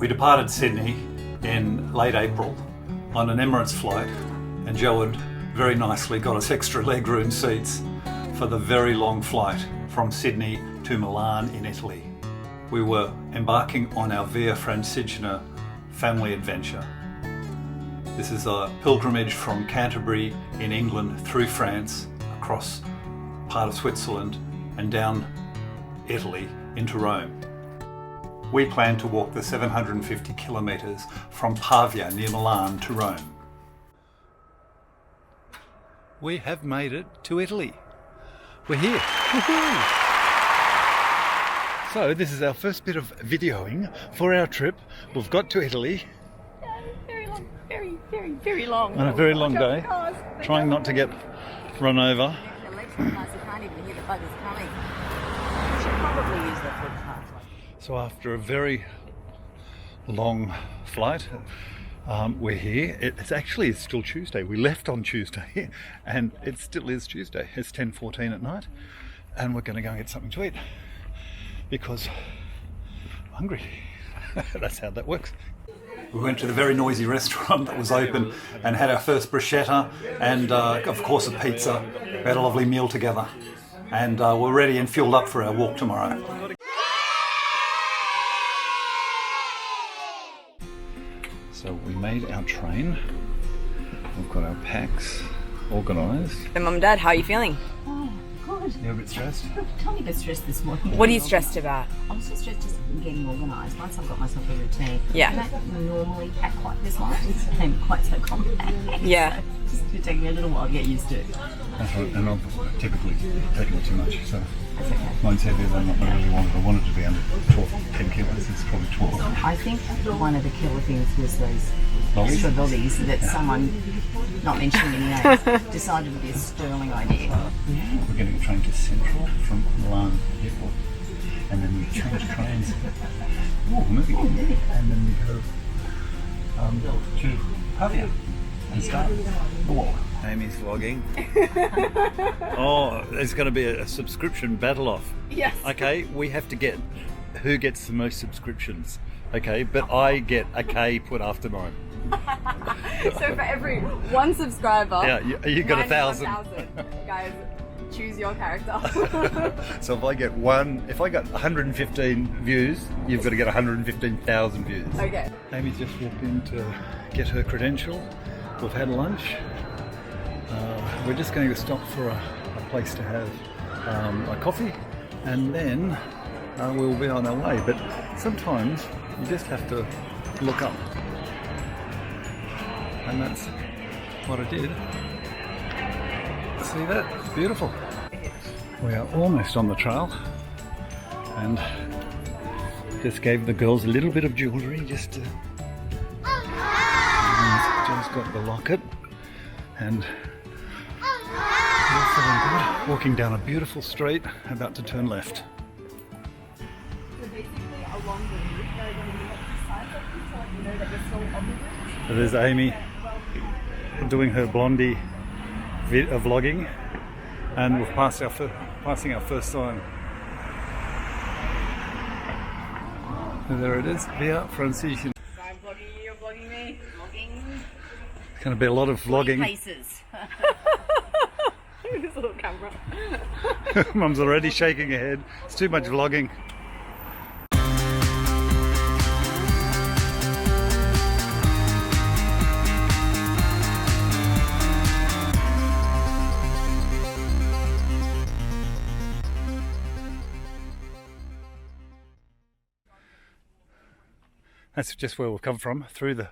We departed Sydney in late April on an Emirates flight, and Joe had very nicely got us extra legroom seats for the very long flight from Sydney to Milan in Italy. We were embarking on our Via Francigena family adventure. This is a pilgrimage from Canterbury in England through France, across part of Switzerland and down Italy into Rome. We plan to walk the 750 kilometres from Pavia near Milan to Rome. We have made it to Italy. We're here. Woohoo! So this is our first bit of videoing for our trip. We've got to Italy. Very long, very long. On a very long day, trying not to get run over. The electric cars, you can't even hear the buggers coming. You should probably use the footpath. So after a very long flight, we're here. It's still Tuesday. We left on Tuesday and it still is Tuesday. It's 10:14 at night and we're going to go and get something to eat because I'm hungry. That's how that works. We went to the very noisy restaurant that was open and had our first bruschetta and of course a pizza. We had a lovely meal together and we're ready and fueled up for our walk tomorrow. So we made our train. We've got our packs organised. And Mum and Dad, how are you feeling? Oh, good. You're a bit stressed? I'm a tiny bit stressed this morning. What are you stressed about? I'm so stressed just getting organised. Once I've got myself a routine. Yeah. I don't normally pack quite this much. I'm quite so compact. Yeah. So it's just taking me a little while to get used to it. That's right, and I've typically taken it too much, so That's okay. mine's heavier than what I really wanted. I wanted it to be under 10 kilos, it's probably 12. I think one of the killer things was those Lollies? extra lollies that someone, not mentioning any names, decided would be a sterling idea. We're getting a train to Central from Milan Airport, and then we change trains. Oh, moving. And then we go to Pavia and start the walk. Amy's vlogging. Oh, there's going to be a subscription battle off. Yes. Okay, we have to get who gets the most subscriptions. Okay, but I get a K put after mine. So for every one subscriber, Yeah, you got 1,000. 1,000. Guys, choose your character. So if I get 115 views, you've got to get 115,000 views. Okay. Amy's just walked in to get her credential. We've had lunch. We're just going to stop for a place to have a coffee, and then we'll be on our way. But sometimes you just have to look up, and that's what I did. See that? It's beautiful. We are almost on the trail, and just gave the girls a little bit of jewellery just to. Joe's got the locket, and we're feeling good. Walking down a beautiful street, about to turn left. So basically along the route, there are going to be signs up to let you know that you're still on the route. So there's Amy doing her blondie vlogging, and we've passing our first sign. And there it is, Via Francigena. So I'm vlogging you, you're vlogging me. Vlogging. It's going to be a lot of vlogging. Paces. This little camera. Mum's already shaking her head. It's too much vlogging. That's just where we've come from, through the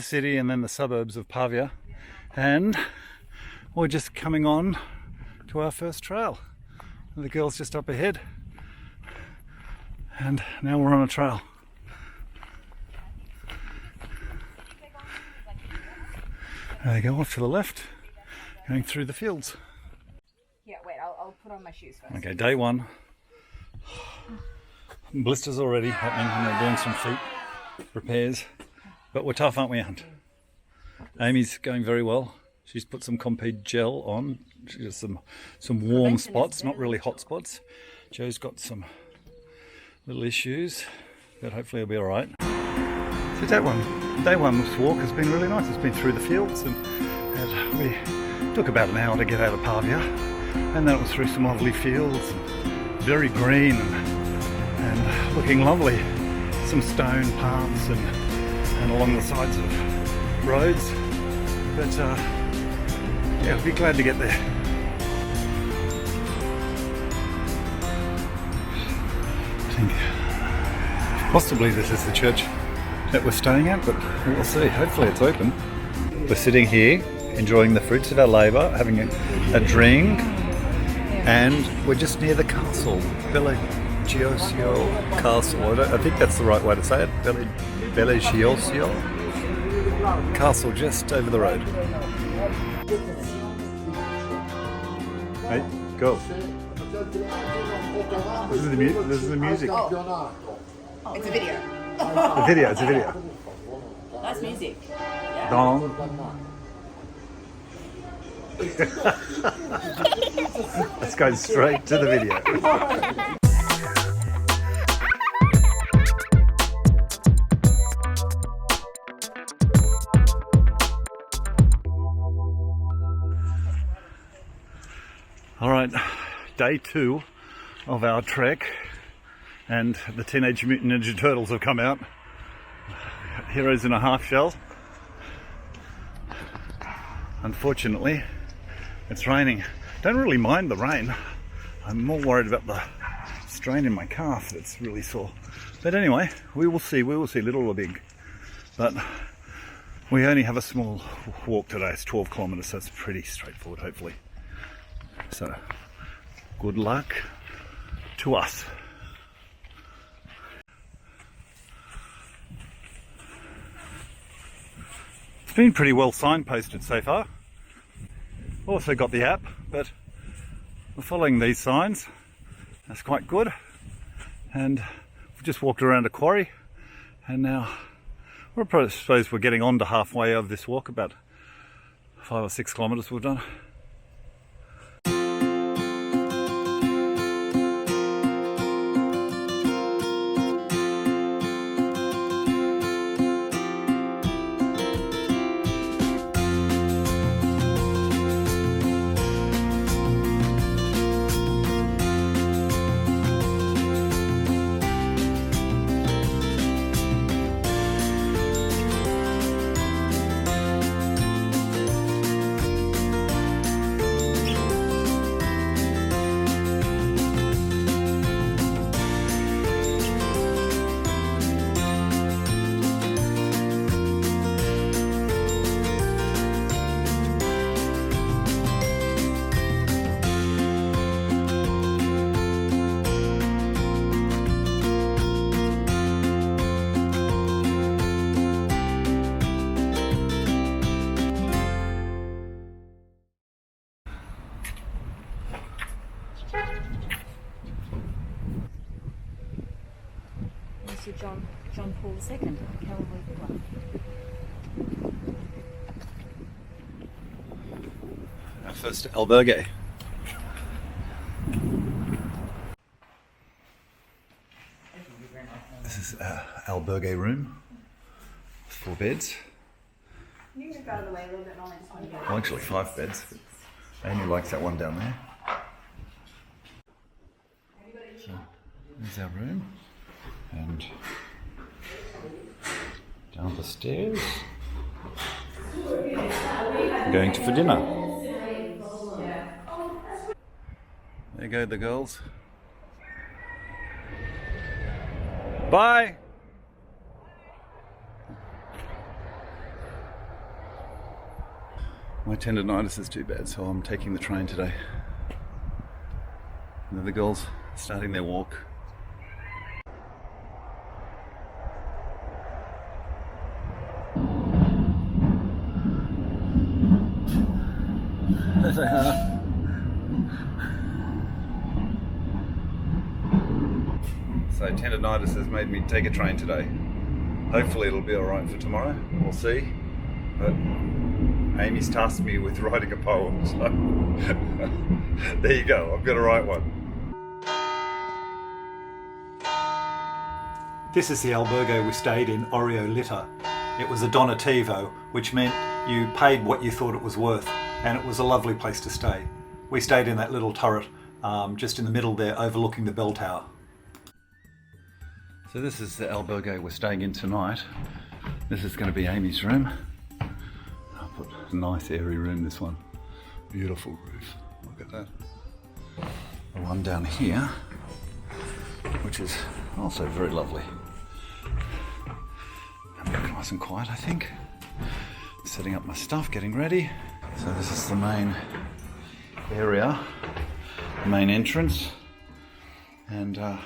city and then the suburbs of Pavia, and we're just coming on to our first trail. The girl's just up ahead, and now we're on a trail. There they go, off to the left, going through the fields. Yeah, wait, I'll put on my shoes first. Okay, day one. Blisters already happening, and they're doing some feet repairs, but we're tough, aren't we, Aunt? Amy's going very well. She's put some Compeed gel on. She's got some warm spots, not really hot spots. Joe's got some little issues, but hopefully he'll be all right. So day one of this walk has been really nice. It's been through the fields and we took about an hour to get out of Pavia, and then it was through some lovely fields, very green and looking lovely. Some stone paths and along the sides of roads. But yeah, I'll be glad to get there. I think possibly this is the church that we're staying at, but we'll see. Hopefully it's open. We're sitting here enjoying the fruits of our labour, having a drink, and we're just near the castle, Bellegiosio Castle. I think that's the right way to say it. Bellegiosio Castle, just over the road. Hey, go. This is the music. This is the music. Oh, it's a video. It's a video. That's music. Dong. Let's go straight to the video. All right, day 2 of our trek, and the Teenage Mutant Ninja Turtles have come out. Heroes in a half shell. Unfortunately, it's raining. Don't really mind the rain. I'm more worried about the strain in my calf that's really sore. But anyway, we will see, little or big. But we only have a small walk today. It's 12 kilometres, so it's pretty straightforward, hopefully. So, good luck to us. It's been pretty well signposted so far. Also got the app, but we're following these signs. That's quite good. And we've just walked around a quarry, and now I suppose we're getting on to halfway of this walk, about 5 or 6 kilometres we've done. John Paul II, Calvary Club. Our first albergue. This is our albergue room. 4 beds. Can you move out of the way a little bit more? Well, actually 5 beds. Amy likes that one down there. So, there's our room. And down the stairs. We're going for dinner. There go the girls. Bye! My tendonitis is too bad, so I'm taking the train today. And the girls starting their walk. There they are. So tendonitis has made me take a train today. Hopefully it'll be alright for tomorrow. We'll see. But Amy's tasked me with writing a poem, so there you go, I've got to write one. This is the albergo we stayed in, Oreo Litter. It was a donativo, which meant you paid what you thought it was worth, and it was a lovely place to stay. We stayed in that little turret just in the middle there, overlooking the bell tower. So this is the albergo we're staying in tonight. This is going to be Amy's room. I'll put a nice airy room, this one. Beautiful roof, look at that. The one down here, which is also very lovely. Nice and quiet, I think. Setting up my stuff, getting ready. So this is the main area, the main entrance, and I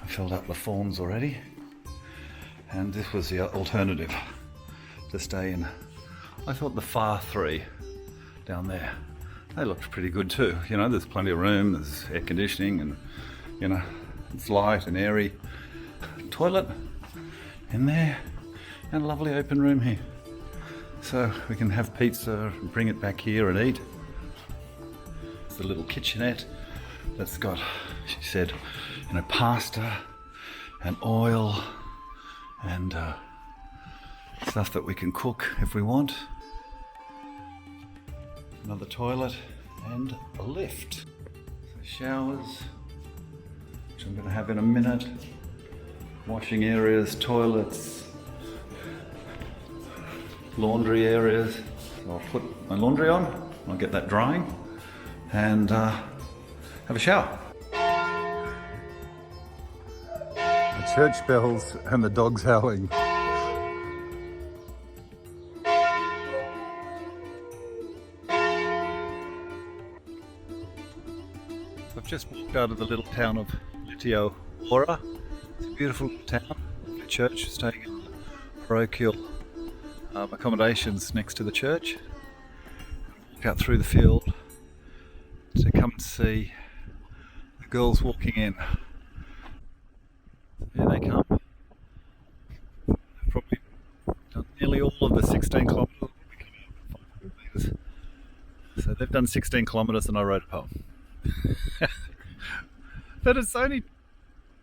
filled up the forms already, and this was the alternative to stay in. I thought the Far 3 down there, they looked pretty good too. You know, there's plenty of room, there's air conditioning, and you know, it's light and airy. Toilet in there, and a lovely open room here. So we can have pizza, bring it back here and eat. It's the little kitchenette that's got, she said, you know, pasta and oil and stuff that we can cook if we want. Another toilet and a lift. So showers, which I'm going to have in a minute. Washing areas, toilets, laundry areas. So I'll put my laundry on, I'll get that drying, and have a shower. The church bells and the dogs howling. I've just walked out of the little town of Litio Ora. It's a beautiful town, a church, staying in parochial accommodations next to the church. Walk out through the field to come and see the girls walking in. Here they come. They've probably done nearly all of the 16 kilometres. So they've done 16 kilometres and I wrote a poem. But it's only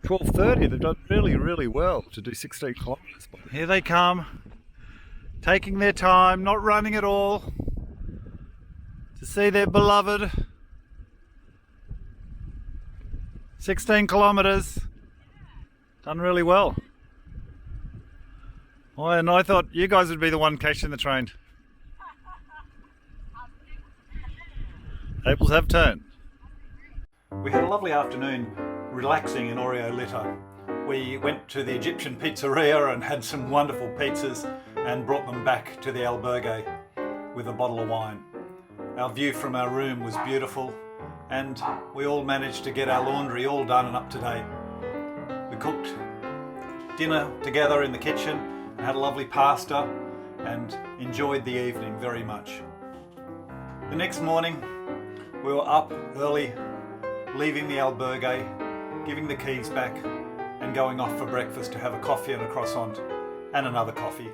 12:30. They've done really well to do 16 kilometres. Here they come, taking their time, not running at all, to see their beloved. 16 kilometres, done really well. Oh, and I thought you guys would be the one catching the train. Tables have turned. We had a lovely afternoon relaxing in Oreo Litter. We went to the Egyptian pizzeria and had some wonderful pizzas and brought them back to the albergue with a bottle of wine. Our view from our room was beautiful, and we all managed to get our laundry all done and up to date. We cooked dinner together in the kitchen and had a lovely pasta and enjoyed the evening very much. The next morning we were up early, leaving the albergue, giving the keys back and going off for breakfast to have a coffee and a croissant and another coffee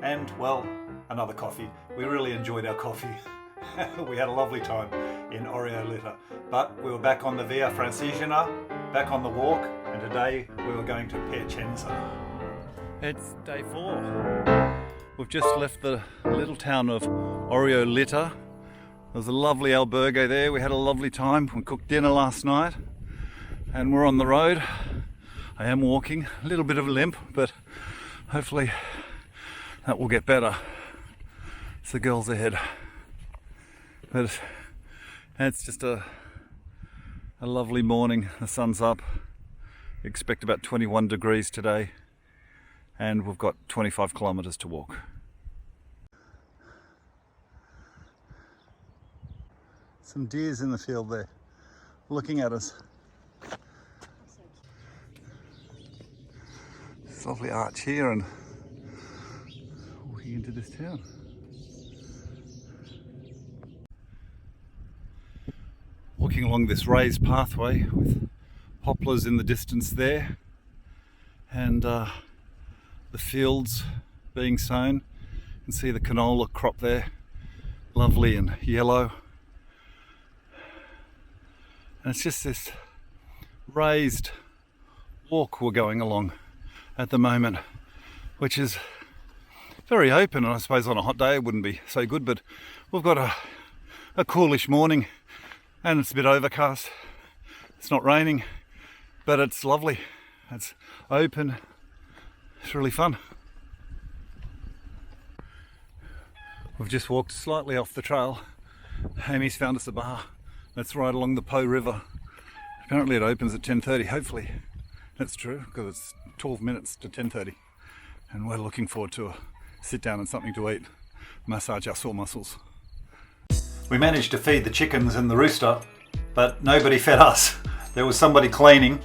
and, well, another coffee. We really enjoyed our coffee. We had a lovely time in Oreo Litter. But we were back on the Via Francigena, back on the walk, and today we were going to Piacenza. It's day 4. We've just left the little town of Oreo Litter. There was a lovely albergue there. We had a lovely time. We cooked dinner last night and we're on the road. I am walking, a little bit of a limp, but hopefully that will get better. It's the girls ahead. But it's just a lovely morning. The sun's up. We expect about 21 degrees today and we've got 25 kilometres to walk. Some deers in the field there, looking at us. This lovely arch here and walking into this town. Walking along this raised pathway with poplars in the distance there and the fields being sown. You can see the canola crop there, lovely and yellow. And it's just this raised walk we're going along at the moment, which is very open, and I suppose on a hot day it wouldn't be so good, but we've got a coolish morning and it's a bit overcast. It's not raining, but it's lovely. It's open. It's really fun. We've just walked slightly off the trail. Amy's found us a bar that's right along the Po River. Apparently it opens at 10:30. Hopefully that's true, because it's 12 minutes to 10:30, and we're looking forward to a sit down and something to eat, massage our sore muscles. We managed to feed the chickens and the rooster, but nobody fed us. There was somebody cleaning,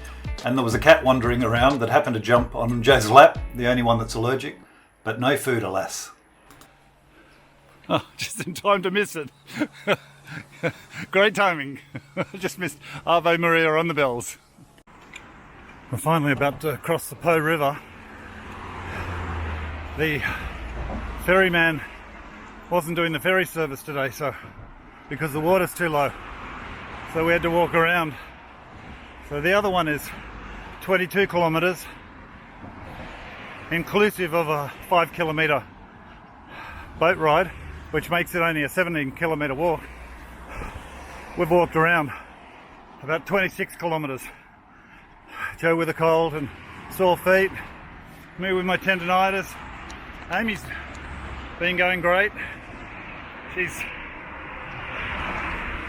and there was a cat wandering around that happened to jump on Joe's lap, the only one that's allergic, but no food, alas. Oh, just in time to miss it. Great timing. Just missed Ave Maria on the bells. We're finally about to cross the Po River. The ferryman wasn't doing the ferry service today, so because the water's too low, so we had to walk around. So the other one is 22 kilometres, inclusive of a 5 kilometre boat ride, which makes it only a 17 kilometre walk. We've walked around about 26 kilometres. Joe with a cold and sore feet, me with my tendinitis. Amy's been going great. She's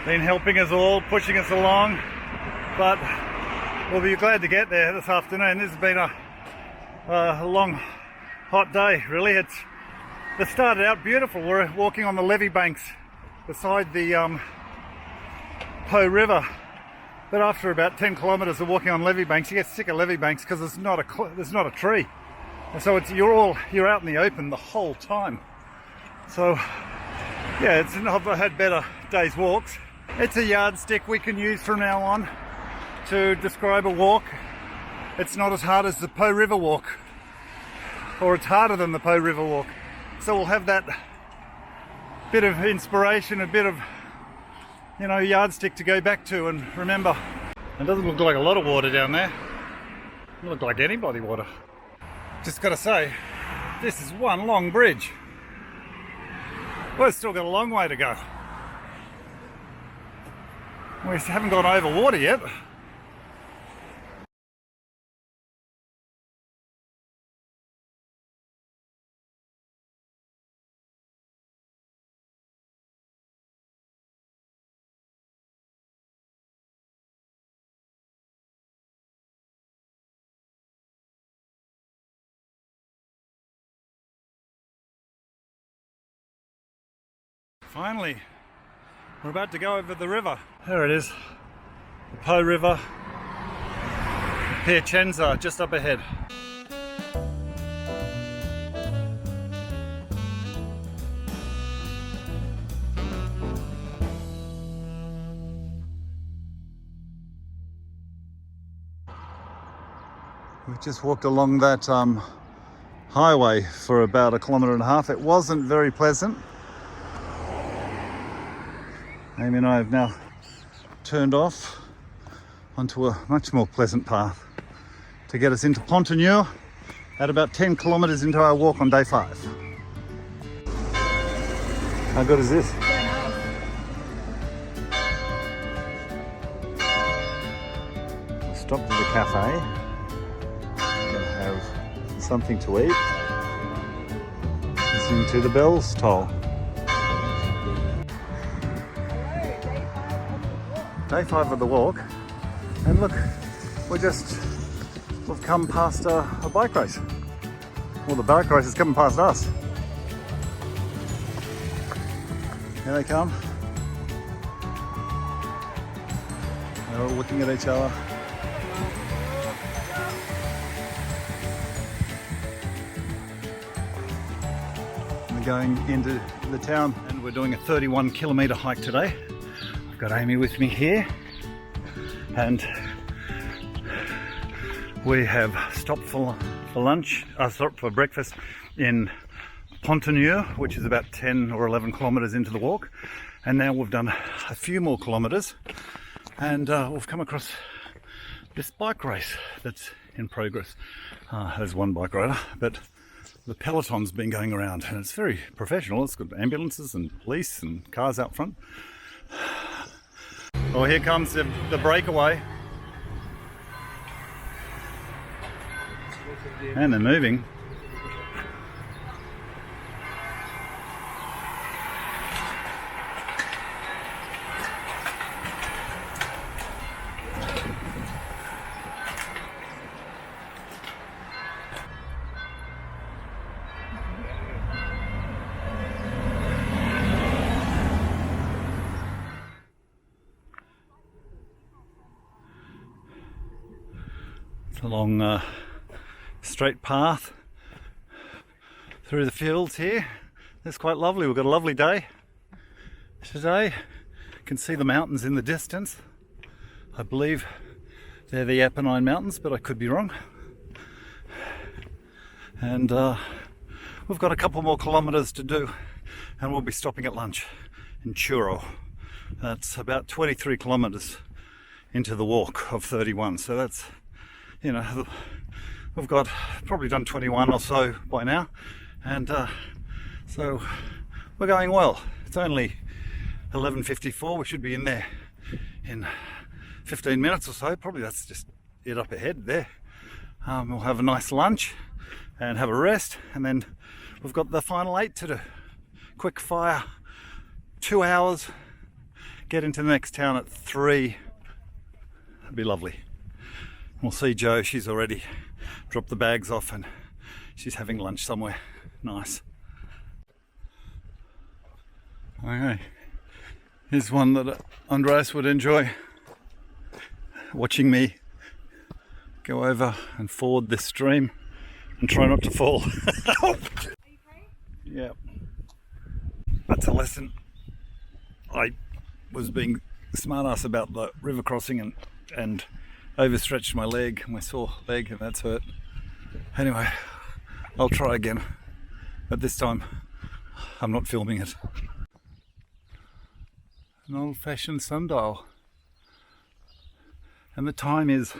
been helping us all, pushing us along, but we'll be glad to get there this afternoon. This has been a long, hot day, really. It started out beautiful. We're walking on the levee banks beside the Po River, but after about 10 kilometres of walking on levee banks, you get sick of levee banks because there's not a tree, and so you're out in the open the whole time. So yeah, I've had better days' walks. It's a yardstick we can use from now on to describe a walk. It's not as hard as the Po River walk, or it's harder than the Po River walk. So we'll have that bit of inspiration, a bit of, yardstick to go back to and remember. It doesn't look like a lot of water down there. It doesn't look like any body water. Just gotta say, this is one long bridge. We've still got a long way to go. We haven't gone over water yet. Finally, we're about to go over the river. There it is, the Po River, Piacenza, just up ahead. We just walked along that highway for about 1.5 kilometres. It wasn't very pleasant. Amy and I have now turned off onto a much more pleasant path to get us into Pontenure at about 10 kilometres into our walk on day 5. How good is this? We'll stop to the cafe. We're going to have something to eat. Listen to the bells toll. Day 5 of the walk, and look, we've come past a bike race. Well, the bike race is coming past us. Here they come. They're all looking at each other. We're going into the town, and we're doing a 31 kilometre hike today. Got Amy with me here, and we have stopped for breakfast in Pontenure, which is about 10 or 11 kilometres into the walk, and now we've done a few more kilometres, and we've come across this bike race that's in progress. There's one bike rider, but the peloton's been going around and it's very professional. It's got ambulances and police and cars out front. Oh, here comes the breakaway. And they're moving. Along a straight path through the fields here. It's quite lovely. We've got a lovely day today. You can see the mountains in the distance. I believe they're the Apennine Mountains, but I could be wrong. And we've got a couple more kilometres to do, and we'll be stopping at lunch in Churro. That's about 23 kilometres into the walk of 31. So that's, you know, we've got probably done 21 or so by now, and so we're going well. It's only 11:54. We should be in there in 15 minutes or so. Probably that's just it up ahead there. We'll have a nice lunch and have a rest, and then we've got the final 8 to do. Quick fire, 2 hours, get into the next town at 3. That'd be lovely. We'll see Jo. She's already dropped the bags off and she's having lunch somewhere nice. Okay, here's one that Andreas would enjoy, watching me go over and ford this stream and try not to fall. Are you okay? Yeah, that's a lesson. I was being smart-ass about the river crossing and overstretched my leg, my sore leg, and that's hurt. Anyway, I'll try again, but this time I'm not filming it. An old-fashioned sundial, and the time is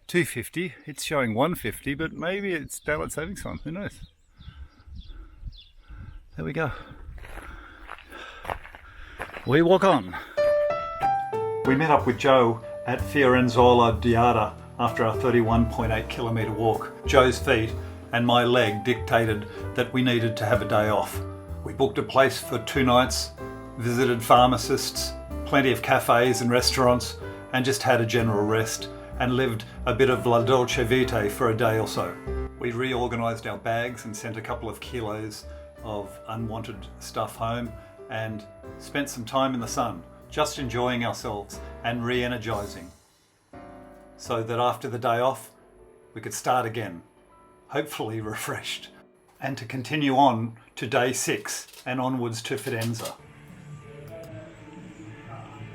2:50. It's showing 1:50, but maybe it's daylight savings time, who knows. There we go. We walk on. We met up with Jo at Fiorenzola Diada after our 31.8 kilometre walk. Jo's feet and my leg dictated that we needed to have a day off. We booked a place for 2 nights, visited pharmacists, plenty of cafes and restaurants, and just had a general rest and lived a bit of la dolce vita for a day or so. We reorganised our bags and sent a couple of kilos of unwanted stuff home and spent some time in the sun, just enjoying ourselves and re-energising, so that after the day off we could start again, hopefully refreshed, and to continue on to day 6 and onwards to Fidenza.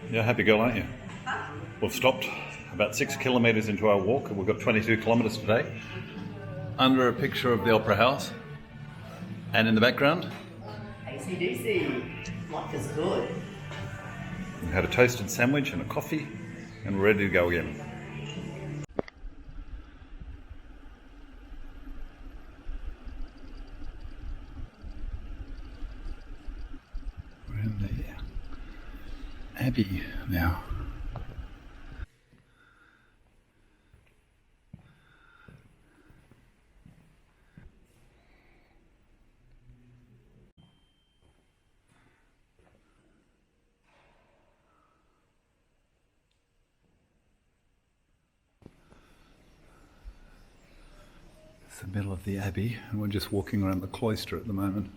You're a happy girl, aren't you? We've stopped about 6 kilometres into our walk, and we've got 22 kilometres today, under a picture of the Opera House, and in the background AC/DC. Life is good. we had a toasted sandwich and a coffee, and we're ready to go again. We're in the Abbey now. The middle of the Abbey, and we're just walking around the cloister at the moment.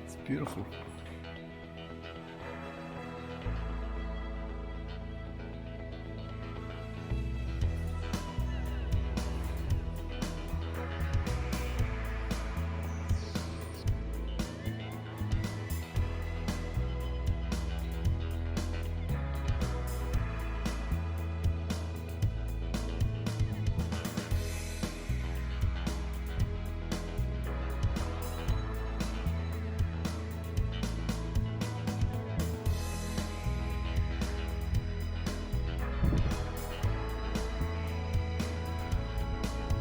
It's beautiful.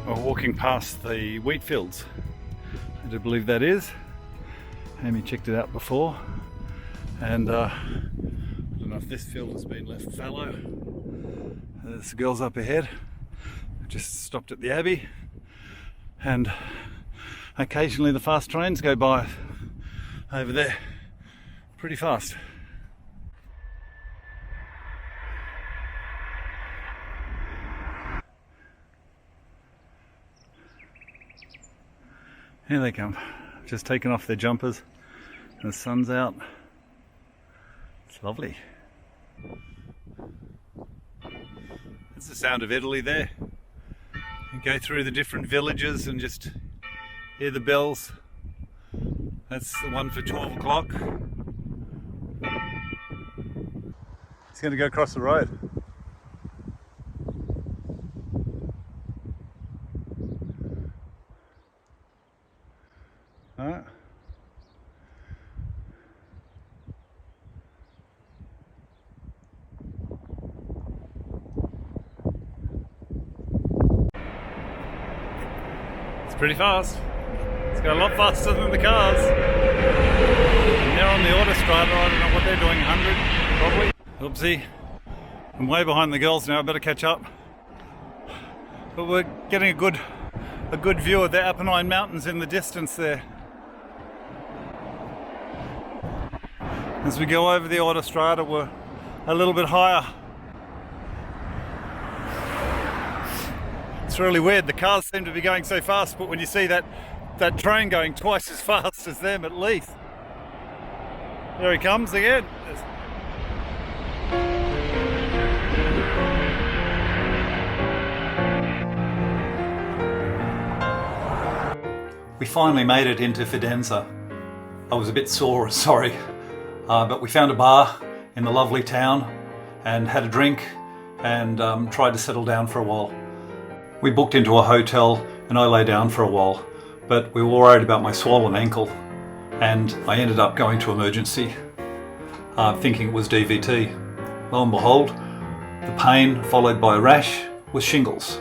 We're walking past the wheat fields. I do believe that is. Amy checked it out before, and I don't know if this field has been left fallow. There's the girls up ahead. Just stopped at the Abbey, and occasionally the fast trains go by over there pretty fast. Here they come, just taking off their jumpers, and the sun's out. It's lovely. It's the sound of Italy there. You go through the different villages and just hear the bells. That's the one for 12 o'clock. He's going to go across the road. Alright. It's pretty fast. It's going a lot faster than the cars. And they're on the autostrada. I don't know what they're doing, 100 probably. Oopsie. I'm way behind the girls now, I better catch up. But we're getting a good view of the Apennine Mountains in the distance there. As we go over the autostrada, we're a little bit higher. It's really weird, the cars seem to be going so fast, but when you see that train going twice as fast as them at least. There he comes again. We finally made it into Fidenza. I was a bit sore, sorry. But we found a bar in the lovely town and had a drink and tried to settle down for a while. We booked into a hotel and I lay down for a while, but we were worried about my swollen ankle and I ended up going to emergency thinking it was DVT. Lo and behold, the pain followed by a rash was shingles,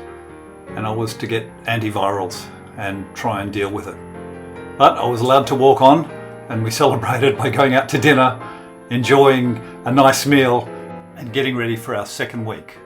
and I was to get antivirals and try and deal with it. But I was allowed to walk on, and we celebrated by going out to dinner, enjoying a nice meal and getting ready for our second week.